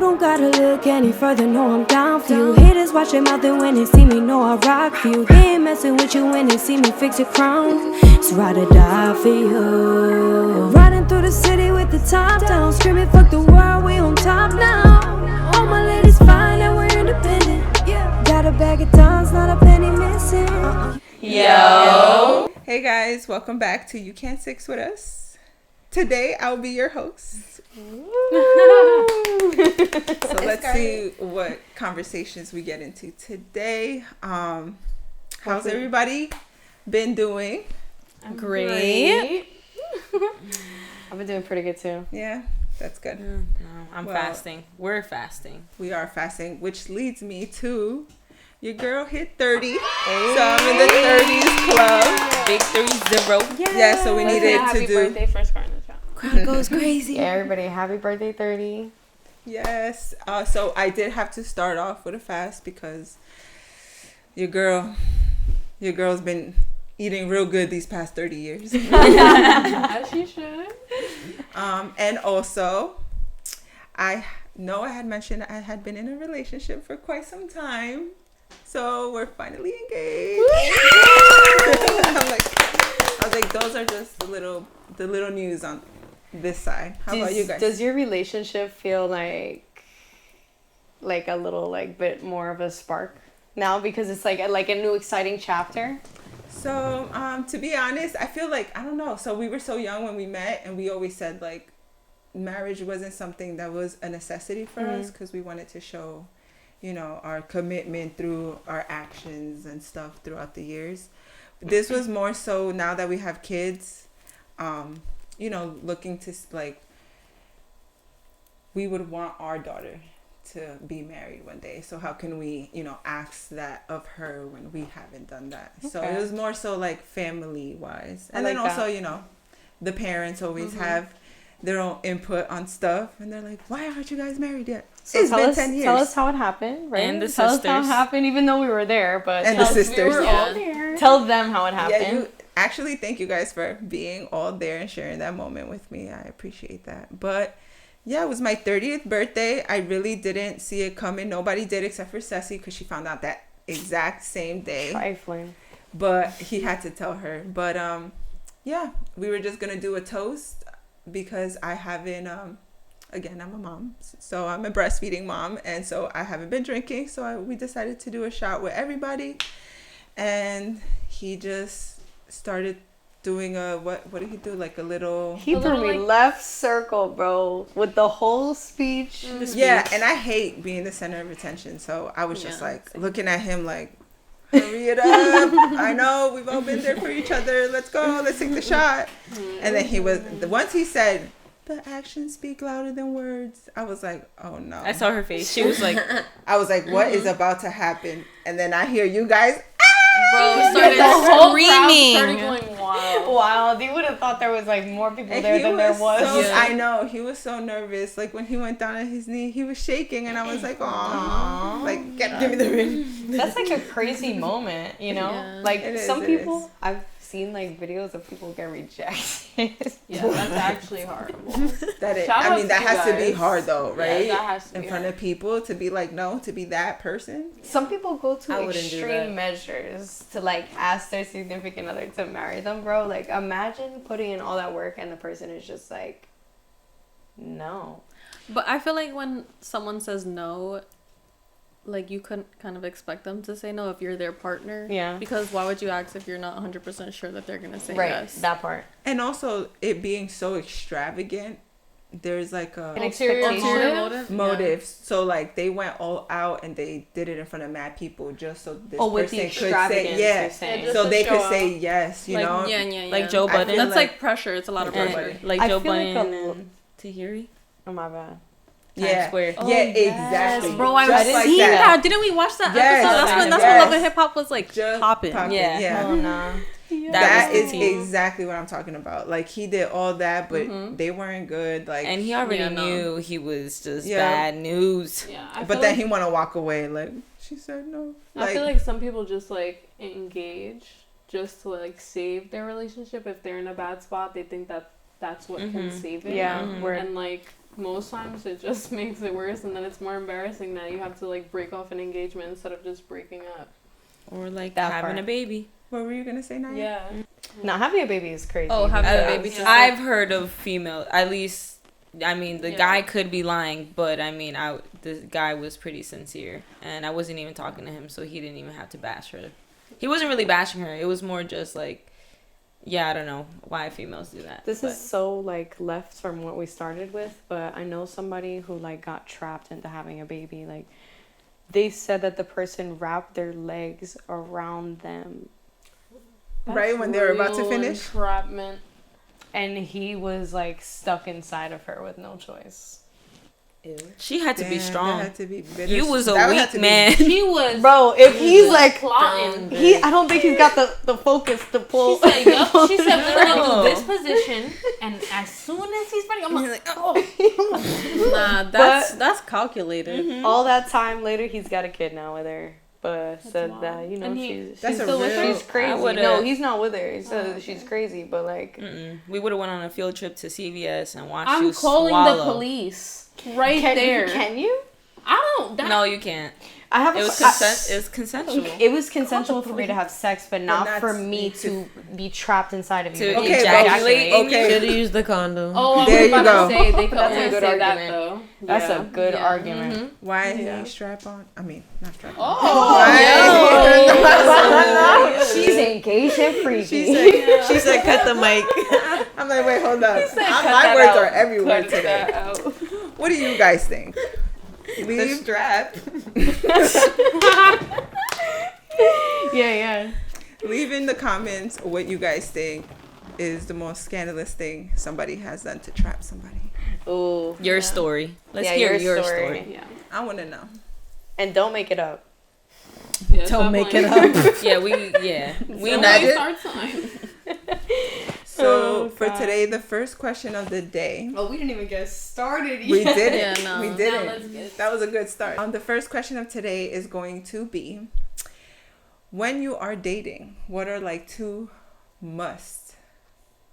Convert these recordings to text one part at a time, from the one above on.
don't gotta look any further, no, I'm down for you. Haters watch their mouth and when they see me, know I rock for you. They ain't messing with you when they see me fix your crown. It's ride or die for you. Riding through the city with the top down, screaming fuck the world, we on top now. All my ladies fine and we're independent. Got a bag of tons, not a penny missing. Yo! Hey guys, welcome back to You Can't Six with Us. Today I'll be your host. So let's see what conversations we get into today. How's everybody been doing? Great. I've been doing pretty good too. Yeah, that's good. No, I'm fasting. We're fasting. We are fasting, which leads me to your girl hit 30. So I'm in the 30s club. Big 30. Yeah, so we needed happy to do. birthday first card in the chat. Crowd goes crazy. Yeah, everybody, happy birthday 30. Yes. So I did have to start off with a fast because your girl's been eating real good these past 30 years. As she should. And also, I know I had mentioned I had been in a relationship for quite some time. So we're finally engaged. I was like, those are just the little news on this side. How about you guys? Does your relationship feel like a little bit more of a spark now because it's like a new exciting chapter? So, to be honest, I feel like, I don't know. So we were so young when we met, and we always said like marriage wasn't something that was a necessity for us because we wanted to show, our commitment through our actions and stuff throughout the years. This was more so now that we have kids, looking to we would want our daughter to be married one day. So how can we, ask that of her when we haven't done that? Okay. So it was more so like family wise. And then also, the parents always have their own input on stuff, and they're like, why aren't you guys married yet? So it's been 10 years. Tell us how it happened, right? And the tell sisters. us how it happened, even though we were there. But and the sisters. We were all there. Tell them how it happened. Actually, thank you guys for being all there and sharing that moment with me. I appreciate that. But yeah, it was my 30th birthday. I really didn't see it coming. Nobody did except for Ceci because she found out that exact same day. Trifling. But he had to tell her. But yeah, we were just going to do a toast because I haven't, again, I'm a mom. So I'm a breastfeeding mom. And so I haven't been drinking. So we decided to do a shot with everybody. And he just started doing what did he do? Like a little... He threw me left circle, bro, with the whole speech. Yeah, and I hate being the center of attention. So I was just looking at him like, hurry it up. I know, we've all been there for each other. Let's go. Let's take the shot. And then once he said, the actions speak louder than words, I was like, oh no. I saw her face. She was like... I was like, what is about to happen? And then I hear you guys... Bro, started screaming. Going wild. You would have thought there was more people there than there was. I know. He was so nervous. Like when he went down on his knee, he was shaking, and I was like, "Aww, like give me the ring." That's like a crazy moment, Yeah. Like it some is, people, I've seen videos of people get rejected. Yeah, that's actually horrible. That has to be hard though, right? Yeah, that has to be in front of people to be like, no, to be that person. Some people go to extreme measures to ask their significant other to marry them, bro. Like imagine putting in all that work and the person is just like, no. But I feel like when someone says no, you couldn't kind of expect them to say no if you're their partner. Yeah. Because why would you ask if you're not 100% sure that they're going to say Right, yes? that part. And also, it being so extravagant, there's an ulterior motive. Yeah. So they went all out and they did it in front of mad people just so this with person the could say yes. So they could say yes, you know? Yeah. Like Joe Budden. That's pressure. It's a lot of pressure. Like Joe Budden and Tahiri. Oh my bad. Yeah. Square. Yeah, exactly. Bro, I've seen that. Didn't we watch that episode? That's when Love and Hip Hop was popping. Yeah. Oh no. That is exactly what I'm talking about. He did all that, but they weren't good. And he already knew he was just bad news. Yeah. But then he want to walk away. She said no. I feel like some people just engage just to save their relationship. If they're in a bad spot, they think that that's what can save it. Yeah. And most times it just makes it worse, and then it's more embarrassing that you have to like break off an engagement instead of just breaking up. Or like That having part. a baby. What were you gonna say, Naya? Yeah. Now having a baby is crazy. Oh, having a I- baby. Just I've heard of female, at least. I mean, the Yeah. guy could be lying, but I mean, the guy was pretty sincere, and I wasn't even talking to him, so he didn't even have to bash her. He wasn't really bashing her. It was more just like, yeah, I don't know why females do that. This but. is so like left from what we started with, but I know somebody who like got trapped into having a baby. Like they said that the person wrapped their legs around them, Right when they were about to Real finish. entrapment. and he was like stuck inside of her with no choice. Ew. She had to be Damn, strong. That had to be bitter. You was a That would have weak to be- man. She was. Bro, if he's like plotting. I don't think he's got the focus to pull. She said, yup. She said, we're gonna No. do this position, and as soon as he's ready, I'm like, Nah, that's calculated. All that time later, he's got a kid now with her. But said wild. that And she's That's a still with her. real- She's crazy. I would've- No, he's not with her. He said that she's crazy, but like We would have went on a field trip to CVS and watched I'm you calling swallow. the police right can, there. Can you? I don't. That, No, you can't. I have It a was it's consensual. It was consensual for me to have sex, but not not for me to be trapped inside of you. To Okay, ejaculate. but- okay. Should have used the condom. Oh, I There was you about go. to say they could That's a only good say that argument. though. That's Yeah. a good Yeah. argument. Why Yeah. he strap on? I mean, not strap on. Oh, She's engaged and freaky. She said, She said, "Cut the mic." I'm like, wait, hold up. cut My that words out. are everywhere Cut today. that out. What do you guys think? The Leave? strap. Yeah. Leave in the comments what you guys think is the most scandalous thing somebody has done to trap somebody. Ooh. Your story. Let's Yeah, hear your your story. story. Yeah. I want to know. And don't make it up. Yeah, Don't make it up. up. Yeah, we Imagine. know. Start sign. So Oh, for God. today, the first question of the day. Oh, we didn't even get started We did it. Yeah, no. We did Now it. let's get That was a good start. The first question of today is going to be, when you are dating, what are like two musts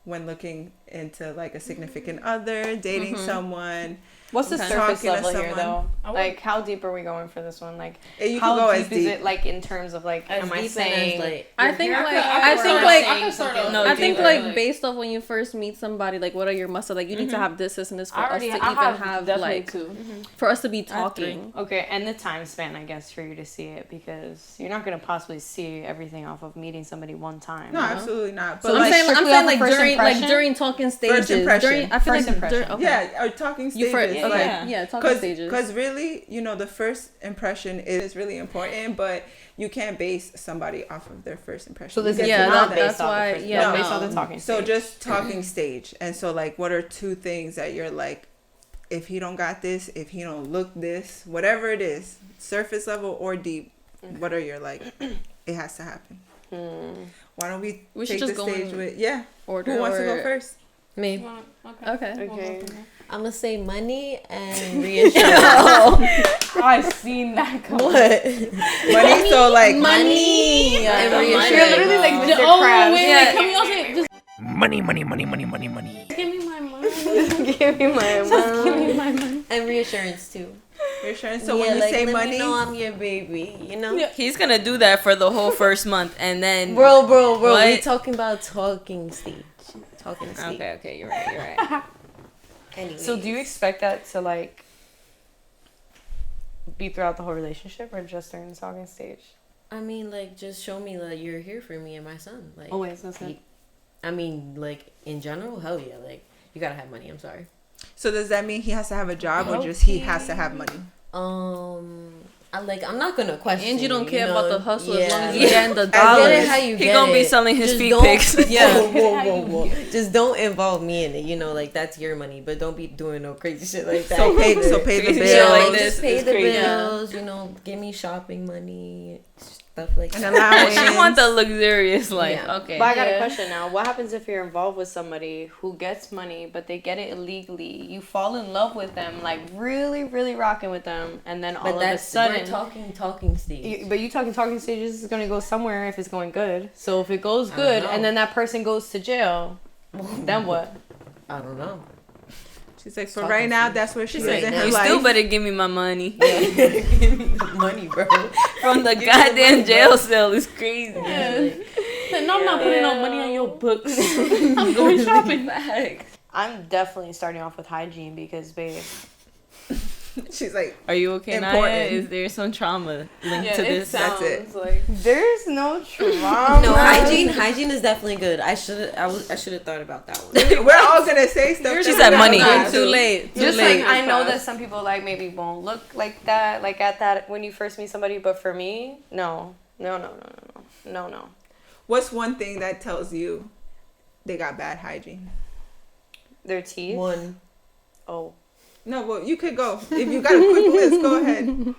when looking into like a significant other, dating someone? What's the Okay. surface Talking to level here, someone. though? Like, how deep are we going for this one? Like, And you can how go deep as is deep. it? Like, in terms of like, As am I deep saying? and as, like, I think your like haircut, I think like I can start off. No, I think deeper. like based off when you first meet somebody, like what are your musts? Like you need to have this and this for us to even have definitely like two. for us to be I have talking. Okay, and the time span, I guess, for you to see it, because you're not gonna possibly see everything off of meeting somebody one time. No, you know? absolutely not. But So I'm like, saying strictly like off of first during impression? during talking stages. impression. During I feel First like impression. okay. yeah, or talking stages. You first, Yeah, like, yeah, talking stages. Because really, you know, the first impression is really important, but you can't base somebody off of their first impression. So this You is get Yeah, to not know based that's off why- the first, yeah, based off no. the talking So stage. just talking stage. And so like, what are two things that you're like, if he don't got this, if he don't look this, whatever it is, surface level or deep, what are your like, it has to happen. Why don't we should take just the go stage in with, order. who wants to go or- first? Me. Okay. Okay. I'm gonna say money and reassurance. I've seen that come. What? Money, so like Money and You're reassurance. literally like Mr. Oh, Krabs. wait, Yeah. can we all say just Money. give me my money? Give me my Just give me my money. And reassurance too. reassurance. So yeah, when you like, say let money, me know I'm your baby. You know. Yeah. He's gonna do that for the whole first month, and then Bro, we What? talking about talking stage. Talking stage. Okay, you're right. Anyway. So do you expect that to like be throughout the whole relationship, or just during the talking stage? I mean, like, just show me that you're here for me and my son. Like, Always, that's it. I mean, like, in general, hell yeah. Like, you gotta have money. I'm sorry. so does that mean he has to have a job or just he has to have money? I'm not gonna question. And you don't care about the hustle as long as Yeah. you getting the I get it dollars. how you He get gonna be it. selling his Just feet don't- pics. Yeah, whoa. Just don't involve me in it. You know, like, that's your money, but don't be doing no crazy shit like that. So pay the Crazy bills. shit like Just this pay is the crazy. bills. You know, give me shopping money, stuff like And that. allowance. She want the luxurious life. Yeah. Okay. But I got a Yeah. question now. What happens if you're involved with somebody who gets money, but they get it illegally? You fall in love with them, like really, really rocking with them, and then all But of a that's sudden, we're talking stage. but you talking stages is gonna go somewhere if it's going good. So if it goes I good, don't and know. then that person goes to jail, then what? I don't know. She's like, for right now, that's where she is in her You life. still better give me my money. Yeah. Give me the money, bro. From the goddamn jail cell is crazy. Yeah. No, I'm not putting no money on your books. I'm going shopping. I'm definitely starting off with hygiene because, babe. She's like, Are you okay, Important. Naya? Is there some trauma linked to this? That's it. Like There's no trauma. No, hygiene is definitely good. I should have thought about that one. We're all gonna say stuff. She said money. Too late. Just late. like I know that some people like maybe won't look like that, like at that when you first meet somebody, but for me, no. What's one thing that tells you they got bad hygiene? Their teeth. One. Oh, No, well, you could go. If you got a quick list, go ahead.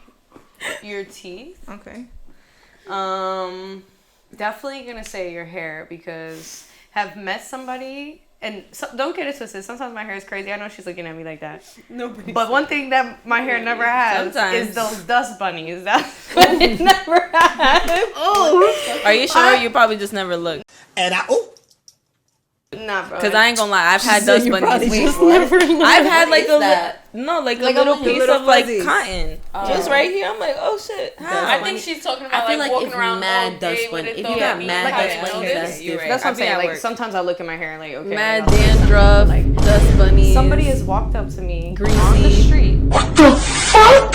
your teeth. Okay. Definitely gonna say your hair because have met somebody and don't get it twisted. Sometimes my hair is crazy. I know she's looking at me like that. Nobody. But one thing that my hair never has Sometimes. is those dust bunnies. That's what it never has. Oh, Are you sure? You probably just never looked. nah, bro. Because I ain't gonna lie, I've had dust bunnies. never. I've had like is that? a Like like a little a piece little of like fuzzies. cotton just right here. I'm like, oh shit. How? I think she's talking about I feel like like walking if around mad all dust day with bunny- it if thrown you got at me. mad Like, dust I bunnies, noticed. that's You're right. That's what I'm I be saying. at Like work. sometimes I look at my hair and like, okay. Mad like, I'll do something, dandruff, but, like, dust bunnies. somebody has walked up to me Greasy. on the street. What the fuck?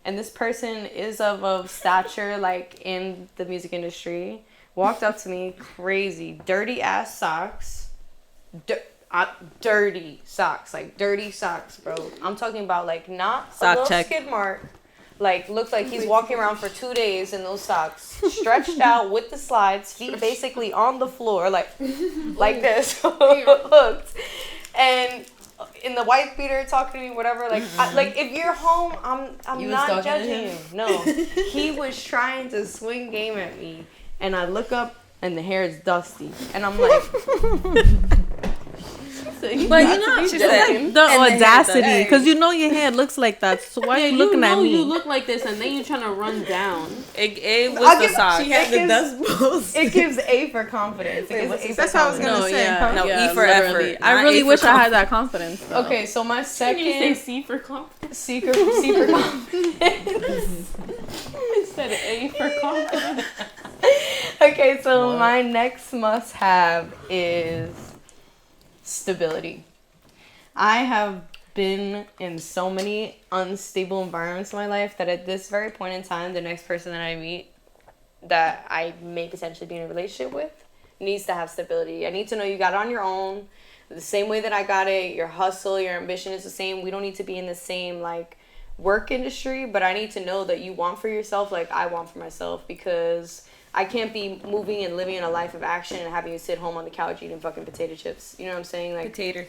And this person is of stature, like in the music industry. Walked up to me, crazy, dirty ass socks, dirty socks, like dirty socks, bro. I'm talking about like not Sock a little check. skid mark. Like looks like he's walking around for 2 days in those socks, stretched out with the slides, feet basically on the floor, like this, hooked, and in the white beater talking to me, whatever. Like, like if you're home, I'm You was not talking to judging you. him? No, he was trying to swing game at me, and I look up and the hair is dusty, and I'm like. But you know, She said, the and audacity, the because you know your hair looks like that. So why are you looking at me? You look like this, and then you're trying to run down. it was I'll the give- sock. She had the dust balls. It gives A for confidence. It gives A for That's what I was confidence. gonna say. yeah, No, yeah, E for literally. effort, I not really A for wish I had that confidence. though. Okay, so my Can you say second C for confidence C for confidence. instead of A for confidence? Okay, so my next must-have is stability. I have been in so many unstable environments in my life that at this very point in time, the next person that I meet that I may potentially be in a relationship with needs to have stability. I need to know you got it on your own, the same way that I got it. Your hustle, your ambition is the same. We don't need to be in the same like work industry, but I need to know that you want for yourself like I want for myself, because I can't be moving and living in a life of action and having you sit home on the couch eating fucking potato chips. You know what I'm saying? Like Potato.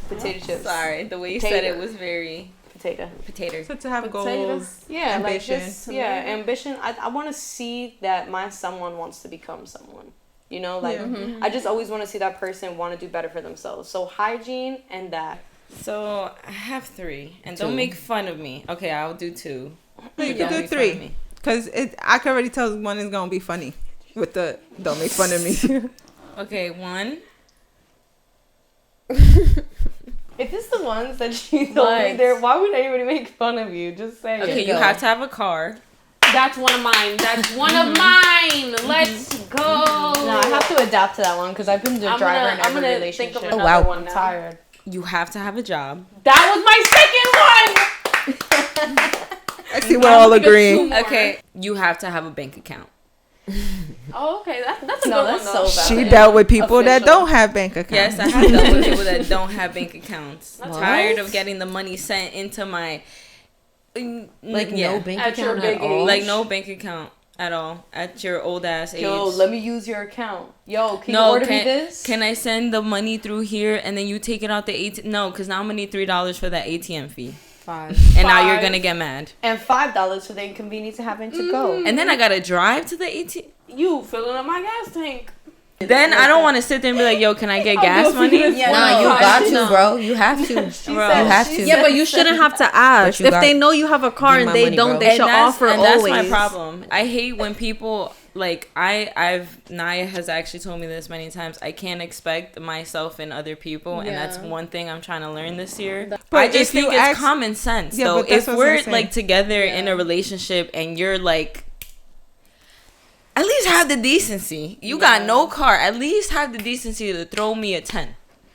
potato chips. Sorry, the way you Potato. said it was very Potato. potato. So to have goals. Yeah, Ambition. like just ambition. I want to see that my someone wants to become someone. You know, like I just always want to see that person want to do better for themselves. So hygiene and that. So I have 3, and don't make fun of me. Okay, I'll do 2. No, you Don't can do make fun of 3. me. Because I can already tell one is going to be funny with the don't make fun of me. Okay, 1. If it's the ones that you told me there, why would anybody make fun of you? Just say it. Okay, you have to have a car. That's one of mine. That's one of mine. Let's go. No, I have to adapt to that one because I've been the driver in I'm every gonna relationship. think of another one I'm now. tired. You have to have a job. That was my second one. I see we're all agreeing. More. Okay, you have to have a bank account. Oh, okay. That's a No, good that's one though. so She valid. dealt with people that Official. don't have bank accounts. Yes, I have dealt with people that don't have bank accounts. That's Tired of getting the money sent into my Like yeah. no bank At your account at big all. age. Like no bank account at all at your old ass age. Yo, let me use your account. Yo, can you No, order me this? can I send the money through here and then you take it out the ATM? No, because now I'm gonna need $3 for that ATM fee. 5. And now you're 5. gonna get mad. And $5 for the inconvenience of having to go. And then I gotta drive to the ATM. You filling up my gas tank. Then I don't want to sit there and be like, yo, can I get gas money? Yeah, Nah, you got to, bro. You have to. Bro. You have to. Yeah, but you shouldn't have to ask. you If got- they know you have a car Give and my they money, don't, bro. they should offer and always. that's my problem. I hate when people like Naya has actually told me this many times. I can't expect myself in other people, and that's one thing I'm trying to learn this year. But I just if you think it's ask- common sense, Yeah, though. but that's If what I'm we're saying. like together in a relationship and you're like, at least have the decency. You got no car. At least have the decency to throw me a 10.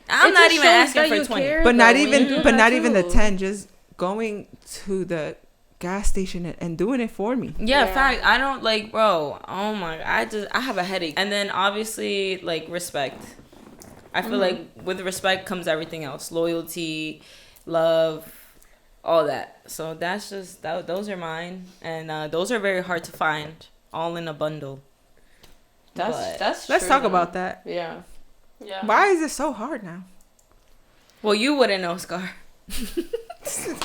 I'm not even asking for 20. But not even the 10. Just going to the gas station and doing it for me. Yeah, fact. I don't like, bro. Oh my, I have a headache. And then obviously, like, respect. I feel like with respect comes everything else: loyalty, love, all that. So that's just those are mine, and those are very hard to find, all in a bundle. That's Let's true, talk though. about that. Yeah. Yeah. Why is it so hard now? Well, you wouldn't know, Scar.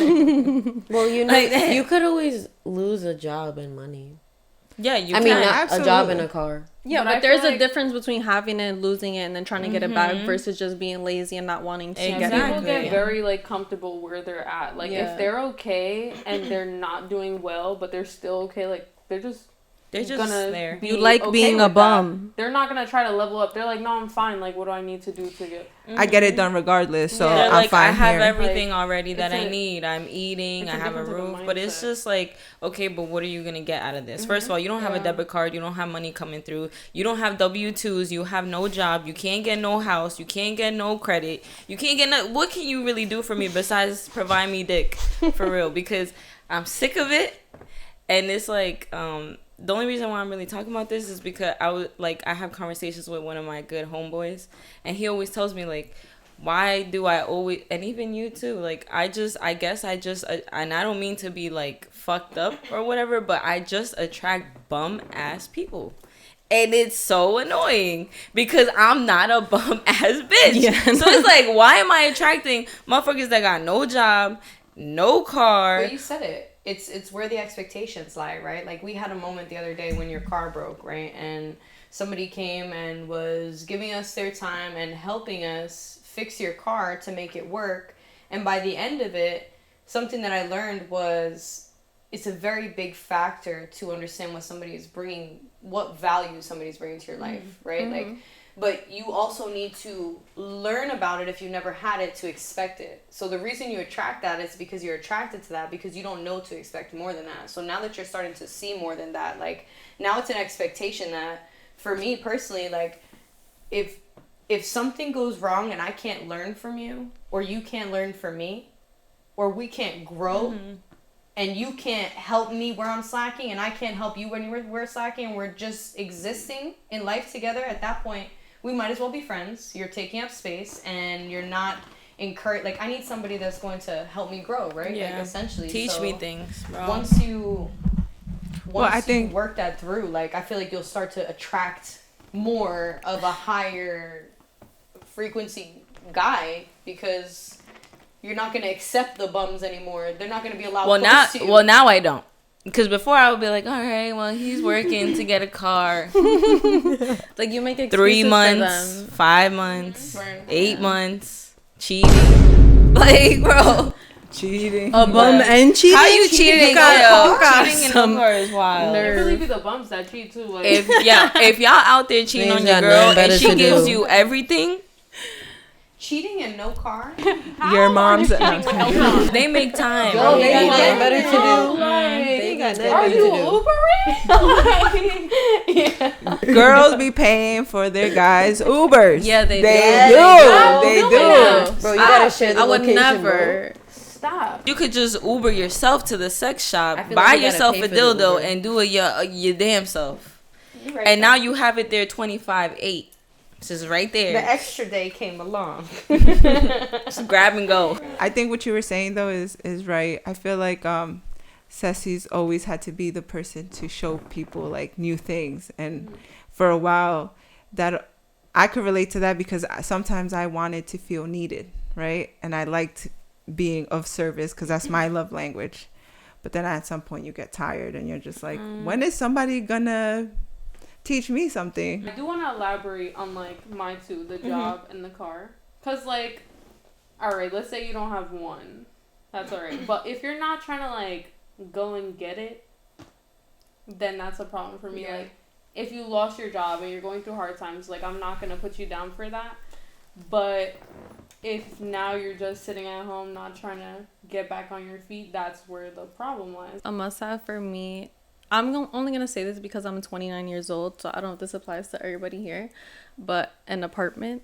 Well, you know, Like- you could always lose a job and money. Yeah, you. I mean, can. not a job Absolutely. and a car. Yeah, But I but there's feel a like- difference between having it and losing it and then trying to get it back versus just being lazy and not wanting to get People it. Exactly. get very like comfortable where they're at. Like Yeah. if they're okay and they're not doing well, but they're still okay, like they're just gonna there. be You like okay being with a that. bum. They're not gonna try to level up. They're like, no, I'm fine. Like, what do I need to do to get? I get it done regardless, so They're I'm like, fine I have here. everything Like, already that it's I a- need. I'm eating. it's I a have a difference of a roof. But it's mindset. just like, okay, but what are you gonna get out of this? First of all, you don't have a Yeah. debit card. You don't have money coming through. You don't have W-2s. You have no job. You can't get no house. You can't get no credit. You can't get no. What can you really do for me besides provide me dick for real? Because I'm sick of it, and it's like the only reason why I'm really talking about this is because I have conversations with one of my good homeboys, and he always tells me like, why do I always, and even you too, like I guess I just and I don't mean to be like fucked up or whatever, but I just attract bum ass people. And it's so annoying because I'm not a bum ass bitch. Yeah. So it's like, why am I attracting motherfuckers that got no job, no car? But you said it. It's where the expectations lie, right? Like we had a moment the other day when your car broke, right? And somebody came and was giving us their time and helping us fix your car to make it work. And by the end of it, something that I learned was it's a very big factor to understand what somebody is bringing, what value somebody's bringing to your life, right? Like, but you also need to learn about it if you've never had it to expect it. So the reason you attract that is because you're attracted to that because you don't know to expect more than that. So now that you're starting to see more than that, like now it's an expectation that for me personally, like if something goes wrong and I can't learn from you or you can't learn from me or we can't grow and you can't help me where I'm slacking and I can't help you when we're slacking and we're just existing in life together, at that point we might as well be friends. You're taking up space and you're not encouraged. Like I need somebody that's going to help me grow, right? Yeah. Like essentially Teach me things, bro. once you I think- you work that through, like I feel like you'll start to attract more of a higher frequency guy because you're not going to accept the bums anymore. They're not going to be allowed close to you. Now I don't. Because before I would be like, all right, well, he's working to get a car. Like you make excuses 3 for months, them. 5 months, Right. 8 months, cheating. Like, bro, Cheating. A bum Yeah. and cheating. how you cheating? You got Cheating in a some car is wild. It nerve. really be the bums that cheat too. Like If y'all out there cheating Means on your got girl nothing and better she to gives do. you everything, Cheating and no car? Your mom's. they make time. Yo, They got nothing better to do. Like, They got nothing are better you to do. Ubering? Yeah. Girls be paying for their guys Ubers. Yeah, they do. They Yeah, do. they They do. do. Yeah. Bro, you gotta share the I would location, never. Stop. You could just Uber yourself to the sex shop, I feel buy like you gotta yourself pay a for the dildo, Uber. and do it your damn self. You right And there. now you have it there 25/8. This is right the there. extra day came along. Just grab and go. I think what you were saying though is right. I feel like Ceci's always had to be the person to show people like new things, and for a while that I could relate to that because sometimes I wanted to feel needed, right? And I liked being of service because that's my love language. But then at some point you get tired and you're just like, when is somebody gonna teach me something? I do want to elaborate on like my two, the job and the car. Cause like, all right, let's say you don't have one, that's all right. But if you're not trying to like go and get it, then that's a problem for me. Yeah. Like, if you lost your job and you're going through hard times, like, I'm not gonna put you down for that. But if now you're just sitting at home not trying to get back on your feet, that's where the problem lies. A must-have for me, only gonna say this because I'm 29 years old, so I don't know if this applies to everybody here, but an apartment.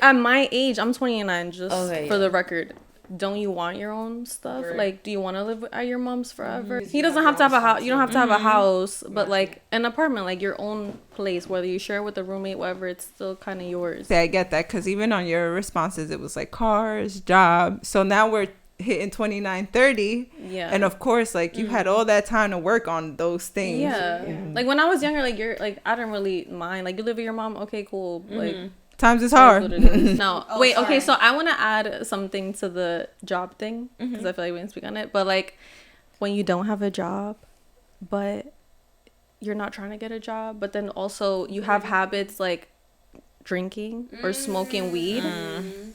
At my age, I'm 29, just for the record. Don't you want your own stuff? Right. Like, do you want to live at your mom's forever? He doesn't have to have a house. You don't have to have a house, but like an apartment, like your own place, whether you share with a roommate, whatever, it's still kind of yours. Yeah, I get that, because even on your responses, it was like cars, job. So now we're hitting 29, 30. Yeah. And of course, like, you had all that time to work on those things. Yeah. Like when I was younger, like I didn't really mind. Like, you live with your mom, okay, cool. Like, Times is hard. what it is. No, wait, okay, so I want to add something to the job thing, because I feel like we didn't speak on it. But like, when you don't have a job, but you're not trying to get a job, but then also you have habits like drinking or smoking weed,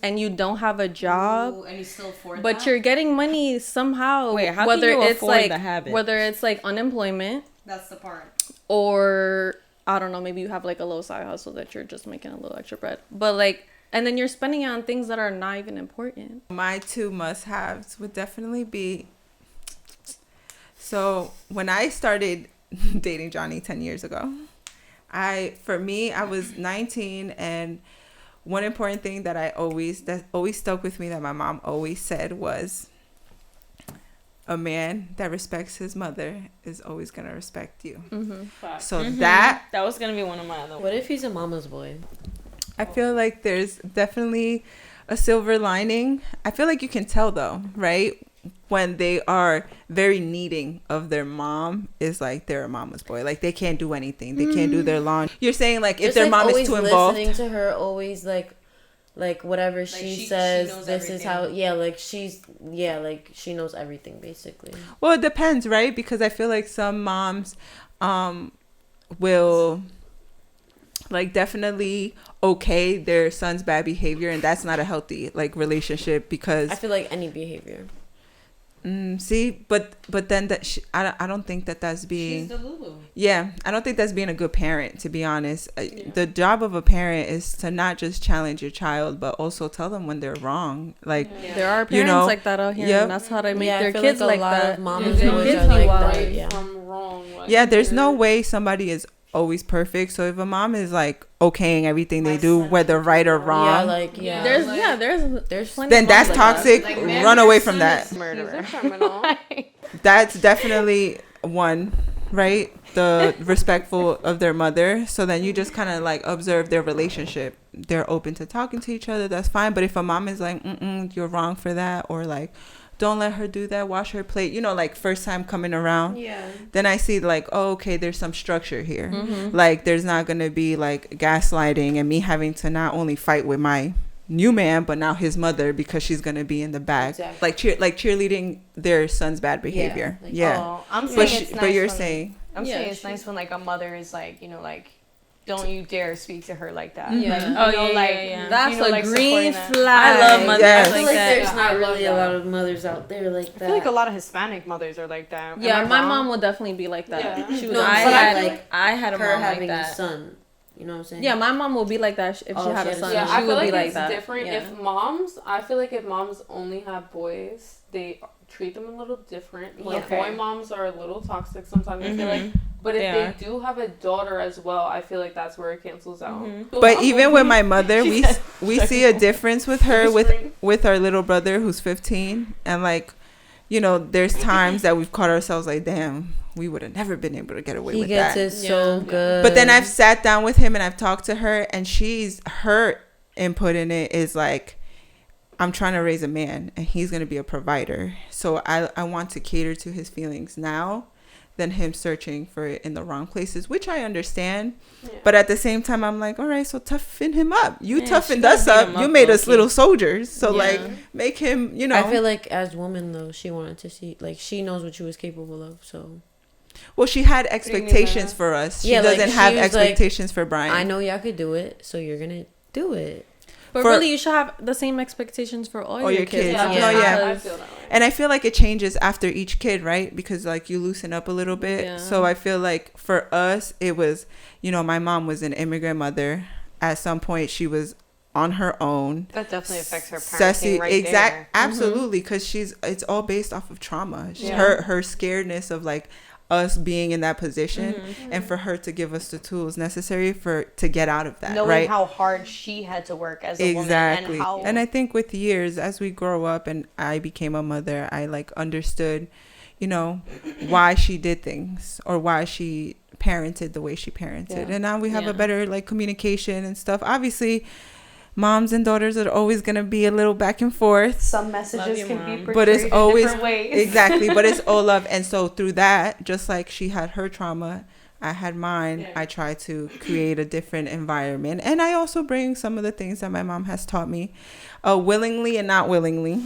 and you don't have a job, and you still afford but that? you're getting money somehow. Wait, how whether can you it's afford like the habit? whether it's like unemployment, That's the part. or I don't know, maybe you have like a low side hustle that you're just making a little extra bread, but like, and then you're spending it on things that are not even important. My two must-haves would definitely be, so when I started dating Johnny 10 years ago, I was 19, and one important thing that always stuck with me that my mom always said was, a man that respects his mother is always going to respect you. Facts. So that was gonna be one of my other ones. What if he's a mama's boy? I feel like there's definitely a silver lining. I feel like you can tell though, right? When they are very needing of their mom, is like they're a mama's boy. Like, they can't do anything. They can't do their laundry. You're saying like if Just, their like, mom is always too involved. listening to her, always like whatever she says, knows this is how. everything. Like she knows everything basically. Well, it depends, right? Because I feel like some moms will like definitely okay their son's bad behavior, and that's not a healthy like relationship, because I feel like any behavior. see, but then I don't think that's being. She's the Lulu. Yeah, I don't think that's being a good parent, to be honest. The job of a parent is to not just challenge your child, but also tell them when they're wrong. Like, There are parents You know, like that out here, yep. and that's how they make I their feel kids like a lot that. of moms Their boys kids are be like wild. that. Yeah. From wrong. Like, yeah, there's no you're- way somebody is always perfect. So if a mom is like okaying everything they do, whether right or wrong, There's plenty then of that's moms like toxic. Like, Run away from that. He's a criminal. That's definitely one, right? The respectful of their mother. So then you just kind of like observe their relationship. They're open to talking to each other. That's fine. But if a mom is like, you're wrong for that, or like, don't let her do that, wash her plate, like first time coming around, then I see like, oh, okay, there's some structure here. Like, there's not going to be like gaslighting and me having to not only fight with my new man, but now his mother, because she's going to be in the back. Exactly. Like cheerleading their son's bad behavior. Oh, I'm saying But you're saying, I'm saying it's nice when like a mother is like, like, don't you dare speak to her like that. Yeah. Like, Yeah. That's a green supporting that. flag. I love mothers Yes. I feel like like that. there's not I love really a that. lot of mothers out there like I that. feel like a lot of Hispanic mothers are like that. Am Yeah, I my wrong? mom would definitely be like that. Yeah. She was No, like, but I had, like I had a her mom like having a that. son. You know what I'm saying? yeah, my mom would be like that if Oh, she had she a had a son. son. Yeah, She I feel would like be like it's that. different. Yeah. I feel like if moms only have boys, they treat them a little different. Like, Okay. boy moms are a little toxic sometimes. I feel like, but if They they are. do have a daughter as well, I feel like that's where it cancels out. but even with my mother, we see a difference with her with our little brother who's 15, and like, there's times that we've caught ourselves like, damn, we would have never been able to get away He with gets that. it so good. But then I've sat down with him and I've talked to her, and her input in it is like, I'm trying to raise a man and he's going to be a provider. So I want to cater to his feelings now than him searching for it in the wrong places, which I understand. Yeah. But at the same time, I'm like, all right, so toughen him up. You Yeah, toughened she gotta us beat up. him You up, made us low-key. little soldiers. So Yeah. like, make him, I feel like as woman though, she wanted to see, like, she knows what she was capable of. So well, she had do you mean by expectations that? for us. She Yeah, like, doesn't she have was like, expectations for Brian. I know y'all could do it, so you're gonna do it. But For- really, you should have the same expectations for all your kids. kids. not Yeah. just No, yeah. I because- feel that way. And I feel like it changes after each kid, right? Because like you loosen up a little bit. Yeah. So I feel like for us, it was, my mom was an immigrant mother. At some point, she was on her own. That definitely affects her parenting there. Absolutely, because it's all based off of trauma. Yeah. Her scaredness of like us being in that position, and for her to give us the tools necessary to get out of that, knowing right? how hard she had to work as a Exactly. woman, And I think with years, as we grow up and I became a mother, I like understood, why she did things or why she parented the way she parented. And now we have a better like communication and stuff. Obviously, moms and daughters are always going to be a little back and forth. some messages can be portrayed But it's always in different ways. Exactly. But it's all love. And so through that, just like she had her trauma, I had mine. I try to create a different environment. And I also bring some of the things that my mom has taught me, willingly and not willingly.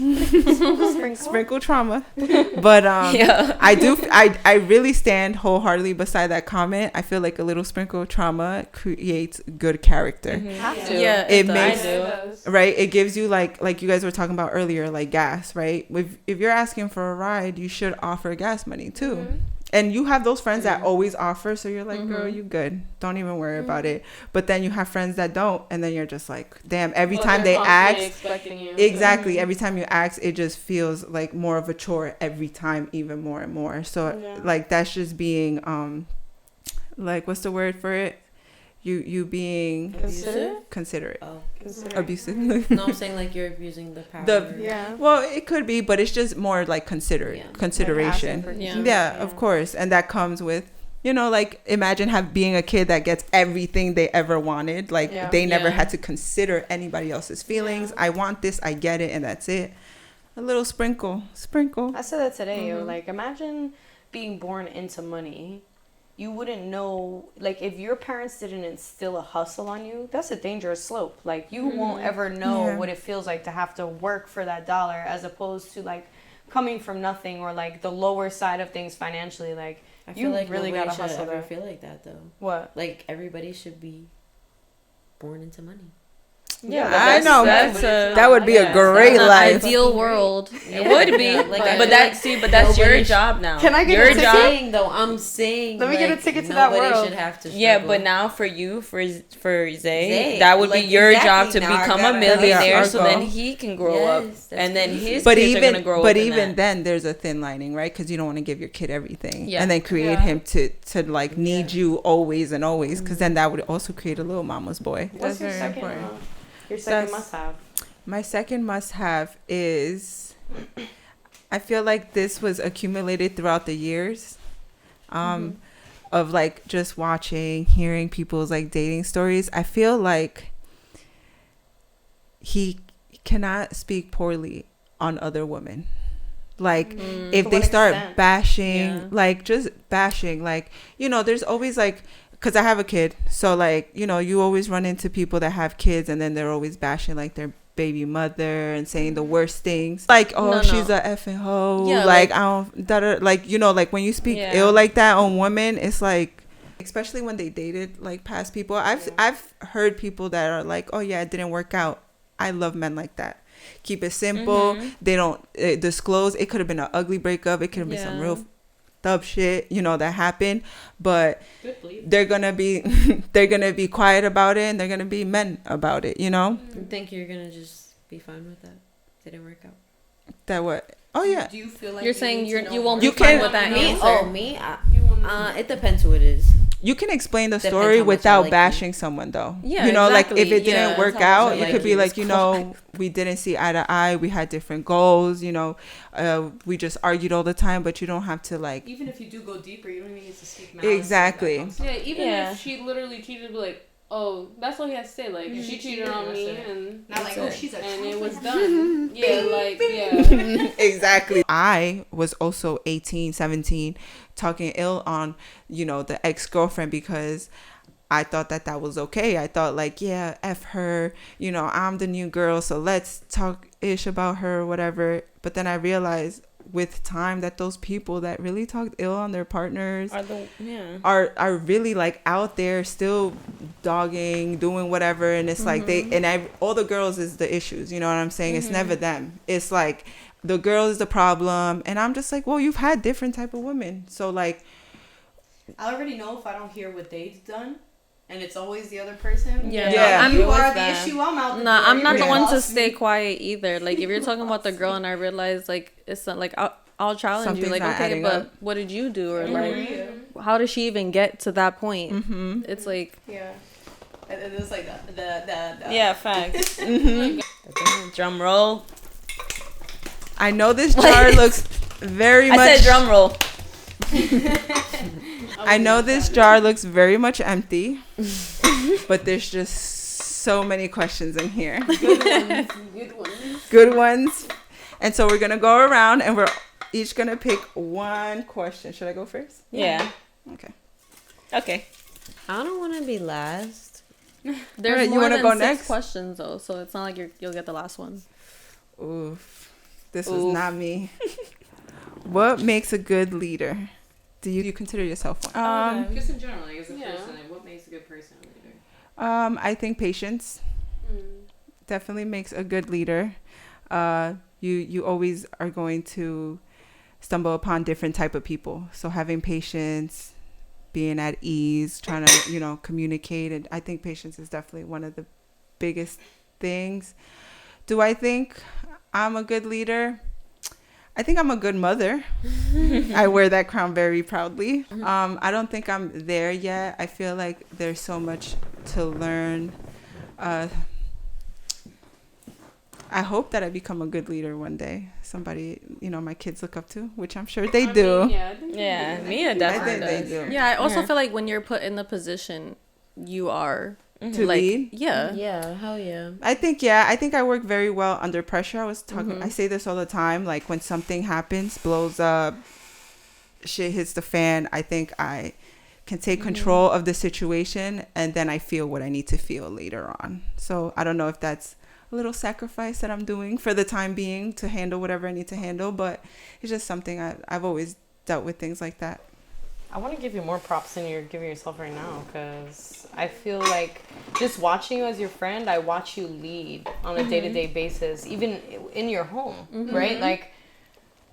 Sprinkle trauma. But I really stand wholeheartedly beside that comment. I feel like a little sprinkle of trauma creates good character. Have to. Yeah, It does. makes does. right. It gives you like you guys were talking about earlier, like gas, right? If you're asking for a ride, you should offer gas money too. And you have those friends that always offer, so you're like, girl, you good. Don't even worry about it. But then you have friends that don't, and then you're just like, damn, every time they ask, expecting you. exactly, every time you ask, it just feels like more of a chore every time, even more and more. So like that's just being like, what's the word for it? You being considerate. Oh. Abusive. No, I'm saying like you're abusing the power. Well, it could be, but it's just more like consideration. Like Of course. And that comes with, like imagine being a kid that gets everything they ever wanted. Like they never had to consider anybody else's feelings. I want this, I get it, and that's it. A little sprinkle. I said that today. Like, imagine being born into money. You wouldn't know, like, if your parents didn't instill a hustle on you, that's a dangerous slope. Like, you won't ever know what it feels like to have to work for that dollar, as opposed to, like, coming from nothing or, like, the lower side of things financially. Like, I feel like really nobody gotta should hustle ever there. feel like that though. What? Like everybody should be born into money. I know. That would be a In great the life. ideal world. It would be. Like, I but feel that's your nobody job now. Can I get your a ticket? job? I'm saying Let me get a ticket to that nobody world. should have to struggle. Yeah, but now for you, for Zay, Zay, that would like, be your exactly. job to Now I become a gotta- millionaire, Our so goal. then he can grow up, Yes, that's and then crazy. his But kids are gonna grow up. in even that. then, there's a thin lining, right? Because you don't want to give your kid everything, Yeah. and then create him to like need you always and always. Because then that would also create a little mama's boy. What's your very second, important. your second That's- must-have? My second must-have is, I feel like this was accumulated throughout the years, of like just watching, hearing people's like dating stories. I feel like he cannot speak poorly on other women. Like if To they what start extent? bashing, like just bashing, like, there's always like, because I have a kid, so like, you always run into people that have kids and then they're always bashing like their baby mother and saying the worst things, like, oh, No. she's a effing hoe, Yeah, like, like- I don't like, like when you speak Yeah. ill like that on women, it's like, especially when they dated like past people. I've heard people that are like, oh yeah, it didn't work out. I love men like that. Keep it simple. They don't disclose. It could have been an ugly breakup. It could have been some real thug shit, that happened, but they're gonna be be quiet about it, and they're gonna be men about it. You think you're gonna just be fine with that? Didn't work out. That what? Oh yeah. Do you feel like You're saying you won't You be fine can- with that me? answer. Oh, me? It depends who it is. You can explain the Depends story how much I without like bashing someone, though. Yeah, like if exactly. it didn't Yeah, work that's how much out, I you like could be you. like, we didn't see eye to eye. We had different goals. We just argued all the time. But you don't have to like. Even if you do go deeper, you don't even need to speak malice. Exactly. Yeah, even Yeah. if she literally cheated, be like, oh, that's all he has to say. Like, she cheated on me, and Not like, oh, she's a and true it was friend. done. Yeah, like, yeah. Exactly. I was also 18, 17, talking ill on, the ex-girlfriend because I thought that was okay. I thought like, yeah, F her, I'm the new girl, so let's talk ish about her or whatever. But then I realized with time that those people that really talked ill on their partners are really like out there still dogging, doing whatever, and it's like all the girls is the issues, you know what I'm saying? It's never them. It's like the girl is the problem. And I'm just like, well, you've had different type of women. So like, I already know if I don't hear what they've done, and it's always the other person. Yeah. Yeah. You I'm, are the that. issue. I'm out. The nah, door. I'm not You're the gonna one to boss stay me. quiet either. Like, if you're talking about the girl and I realize, like, it's not, like, I'll challenge Something's you. Like, not okay, adding but up. what did you do? Or, Mhm. like, how did she even get to that point? Mm-hmm. It's like, Yeah. And it's like the Yeah, facts. Mm-hmm. Drum roll. I know this jar looks very much. I said drum roll. I know this jar looks very much empty, but there's just so many questions in here. Good ones. Good ones. And so we're gonna go around and we're each gonna pick one question. Should I go first? Yeah. Okay. Okay. I don't want to be last. there's Alright, you more wanna than go 6 next? questions, though, so it's not like you'll get the last one. Oof. This is Oof. not me. What makes a good leader? Do you consider yourself one? Just in general, like as a Yeah. person, like, what makes a good person a leader? I think patience definitely makes a good leader. You always are going to stumble upon different type of people. So having patience, being at ease, trying to, communicate. And I think patience is definitely one of the biggest things. Do I think I'm a good leader? I think I'm a good mother. I wear that crown very proudly. I don't think I'm there yet. I feel like there's so much to learn. I hope that I become a good leader one day. Somebody, my kids look up to, which I'm sure they do. Yeah, I think they Yeah, do. Mia I definitely think they does. do. Yeah, I also Yeah. feel like when you're put in the position, you are To like, lead? yeah. Yeah, hell yeah. I think I work very well under pressure. I say this all the time, like when something happens, blows up, shit hits the fan, I think I can take control of the situation, and then I feel what I need to feel later on. So I don't know if that's a little sacrifice that I'm doing for the time being to handle whatever I need to handle, but it's just something I've always dealt with things like that. I want to give you more props than you're giving yourself right now, because I feel like just watching you as your friend, I watch you lead on a day-to-day basis, even in your home, right? Like,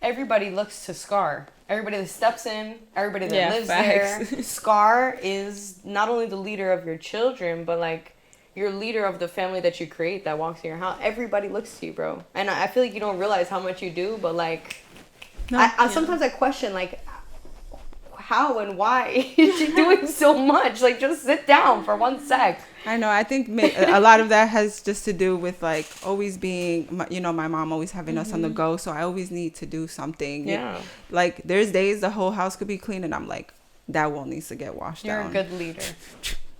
everybody looks to Scar. Everybody that steps in, everybody that lives facts. there. Scar is not only the leader of your children, but like you're leader of the family that you create that walks in your house. Everybody looks to you, bro. And I feel like you don't realize how much you do, but like, sometimes I question, like, how and why is she doing so much? Like, just sit down for 1 sec. I know. I think a lot of that has just to do with like always being, my mom always having us on the go. So I always need to do something. Yeah. Like there's days the whole house could be clean and I'm like, that wall needs to get washed You're down. a good leader.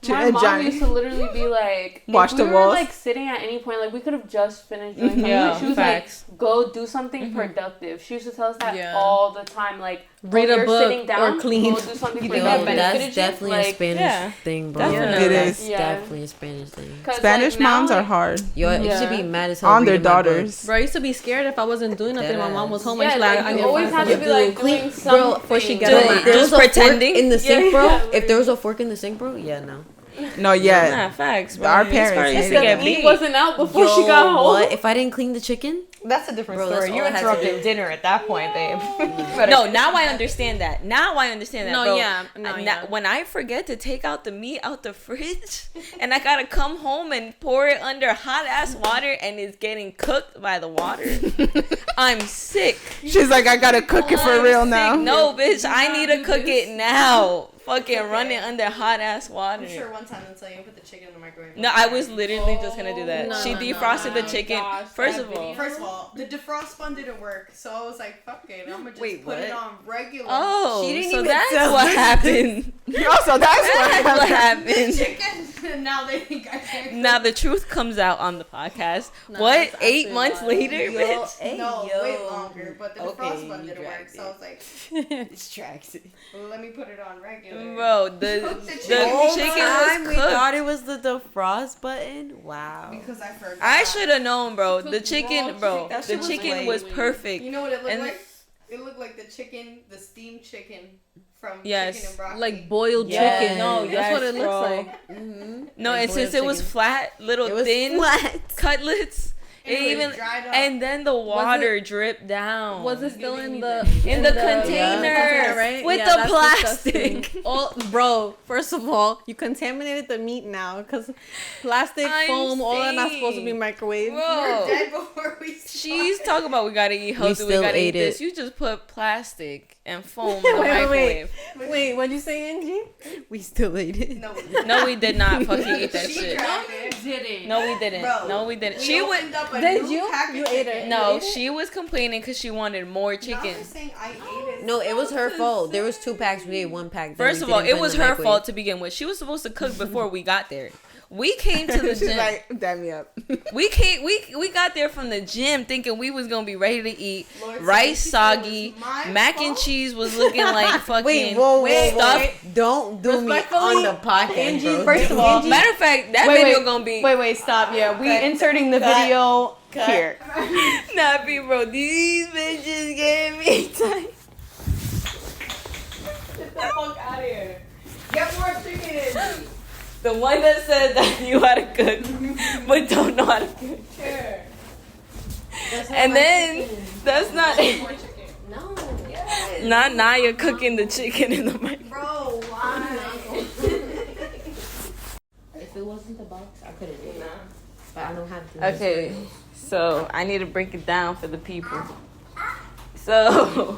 My mom Johnny. used to literally be like, Watch if the we were walls. like sitting at any point, like we could have just finished doing something. Yeah, She was facts. like, go do something productive. She used to tell us that Yeah. all the time. Like, Read oh, a you're book sitting down, or clean. Go do something Yo, productive. that's benefited you. definitely Like, a Spanish yeah, thing, bro. definitely. It is. That's Yeah. definitely a Spanish thing. 'cause, Spanish like, now, moms are like, hard Yo, you should Yeah. be mad as hell on their reading my book. daughters. Bro, I used to be scared if I wasn't doing nothing. My mom was home and Yeah, she's like, like, I you need to always find have to something be like do. doing Bro, something. before she get Yo, on if my there Just was a fork pretending? in the sink, bro. Yeah, If there was a fork in the sink, bro, yeah, no. No, yeah. Nah, facts, bro. Our These parents parents used hated to The get that. meat beat. wasn't out before she Yo, got home. what? If I didn't clean the chicken? That's a different Bro, that's story. You all I had to interrupted do. dinner at that point, babe. No, now I understand that. Now I understand that, No, bro. yeah. No, yeah. When I forget to take out the meat out the fridge and I gotta come home and pour it under hot ass water and it's getting cooked by the water, I'm sick. She's like, I gotta cook it for real now. No, bitch, I need to cook it now. Fucking run it under hot ass water. one time until you put the chicken in the microwave. No, I was literally just gonna do that. No, she no, no, defrosted the no. chicken. Gosh, First that of all, video. First of all, the defrost bun didn't work, so I was like, "Fuck it, I'm gonna just Wait, put it what? on regular." oh, she didn't so even that's tell what me. happened. Also, that's That's what happened. Chicken. Now they think I can't. Now the truth comes out on the podcast. No, What? that's 8 actually months wild. later, Yo, bitch? hey, No, yo. way longer, but the Okay, defrost bun you didn't work, dragged so I it. was like, Distracted. well, "Let me put it on regular." Bro, the Cook the chicken time was we cooked. thought it was the defrost button. Wow. Because I forgot. I should have known, bro. Cooked The raw chicken, bro. chicken. That The shit was chicken like- was perfect. You know what it looked And- like? It looked like the chicken, the steamed chicken from Yes. Chicken and Broccoli. Like boiled Yeah, chicken. no, That's what yes, it looks bro. like. Mm-hmm. No, and since it was flat, little It was thin flat. cutlets, It even dried up. and then the water dripped down. Was it still in the container, right? with Yeah, the that's plastic? disgusting. Oh, bro! First of all, you contaminated the meat now because plastic, foam, all that not supposed to be microwaved. Bro, Dead before we started. she's talking about we gotta eat healthy. We still gotta eat ate this. it. You just put plastic and foam in the Wait, microwave. Wait, what'd you say, Angie? We still ate it. No, we did not fucking eat that She shit. tried it. Didn't. No, we didn't. Bro, No, we didn't. We She went. opened up a Did new you? pack of You ate chicken. it? No, she was complaining because she wanted more No, chicken. I'm saying I ate it. No, it was her fault. There was 2 packs. We ate 1 pack. then First we of all, didn't it put in was the her microwave. fault to begin with. She was supposed to cook before we got there. We came to the She's gym. like, damn me up. We got there from the gym thinking we was gonna be ready to eat. Lord, Rice she said it was soggy, my mac and fault. cheese was looking like fucking. Wait, whoa, stuff. Don't do me on the podcast, Angie, bro. first of all, Matter of fact, that Wait, video wait. gonna be Wait, stop. Yeah, we inserting the video here. Nappy, bro. These bitches gave me time. Get the fuck out of here. Get more chicken. The one that said that you how to cook, but don't know how to cook. Here. And then that's not More chicken. No. not Naya cooking the chicken in the microwave. Bro, why? If it wasn't the box, I could have did it. But I don't have to. Okay, so I need to break it down for the people. So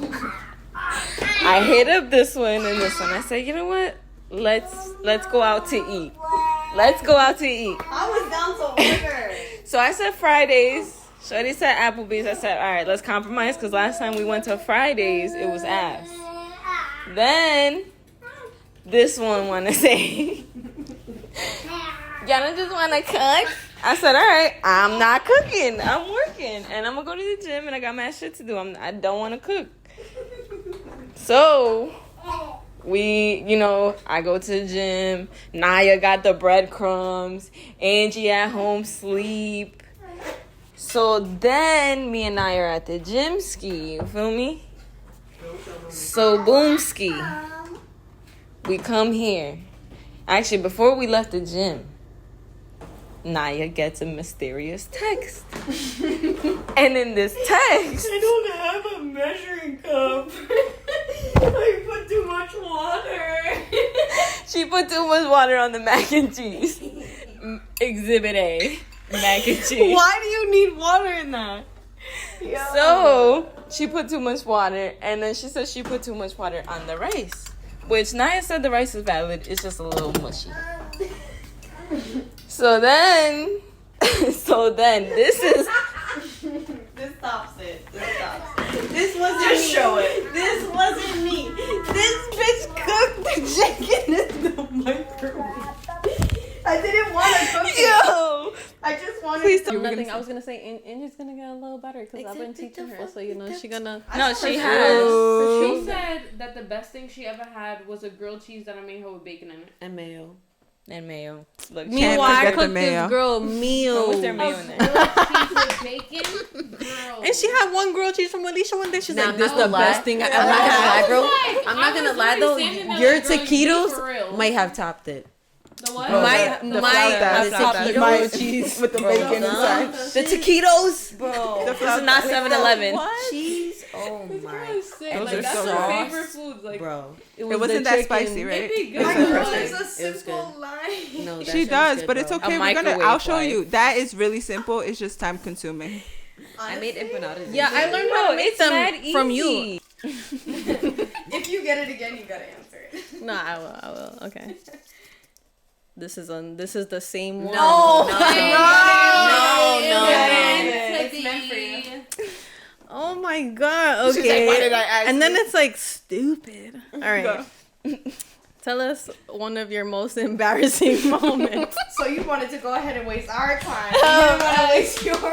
I hit up this one and this one. I said, you know what? Let's go out to eat. Let's go out to eat. I was down to order. So I said Fridays. Shorty said Applebee's. I said, all right, let's compromise because last time we went to Fridays, it was ass. Then this one want to say, y'all don't just want to cook? I said, all right, I'm not cooking. I'm working. And I'm going to go to the gym and I got mad shit to do. I don't want to cook. So I go to the gym. Naya got the breadcrumbs. Angie at home sleep. So then me and Naya are at the gym ski. You feel me? So boom ski. We come here. Actually, before we left the gym, Naya gets a mysterious text. And in this text, I don't have a measuring cup. I put too much water. she put too much water on the mac and cheese. Exhibit A, mac and cheese. Why do you need water in that? So she put too much water, and then she said she put too much water on the rice, which Naya said the rice is valid. It's just a little mushy. So then this is. This stops it. This wasn't me. Show it. This wasn't me. This bitch cooked the chicken in the microwave. I didn't want to cook it. Yo, I just wanted please to. tell me. Nothing. I was gonna say Angie's gonna get a little better because I've been teaching her, so she gonna. No, she For has. She said that the best thing she ever had was a grilled cheese that I made her with bacon in it. And mayo. And mayo. Look, Can't Meanwhile, I forget the cooked mayo. this girl meal. what was there mayo in there? Grilled cheese with bacon, girl. And she had one grilled cheese from Alicia one day. She's Now, like, "This I'm is the not gonna best lie. thing I I'm ever not gonna had." lie, bro. Like, I'm not I gonna was lie literally though. standing there Your like, girl, you be for real. taquitos might have topped it. The what? Bro, My the my flautas, have the topped the taquitos. grilled cheese. with the Bro, bacon the- inside. The taquitos, bro. This is not 7-Eleven. Cheese. Oh This girl my, is sick. Those Like, are that's so her good. favorite foods. Like, bro. It wasn't that spicy, right? it'd be good. It's Girl, perfect. it's a It was simple good. line. No, that She shit was does, good, but it's bro. okay. A I'll microwave show wife. you. That is really simple. It's just time consuming. I made empanadas. Yeah, I learned how to make them from you. If you get it again, you gotta answer it. No, I will. Okay. This is the same one. No, No, It's It's meant for you. Oh my god. She's Okay. like, why did I ask And then you? it's like stupid. All right. Go. Tell us one of your most embarrassing moments. So you wanted to go ahead and waste our time. You didn't want to waste yours. No,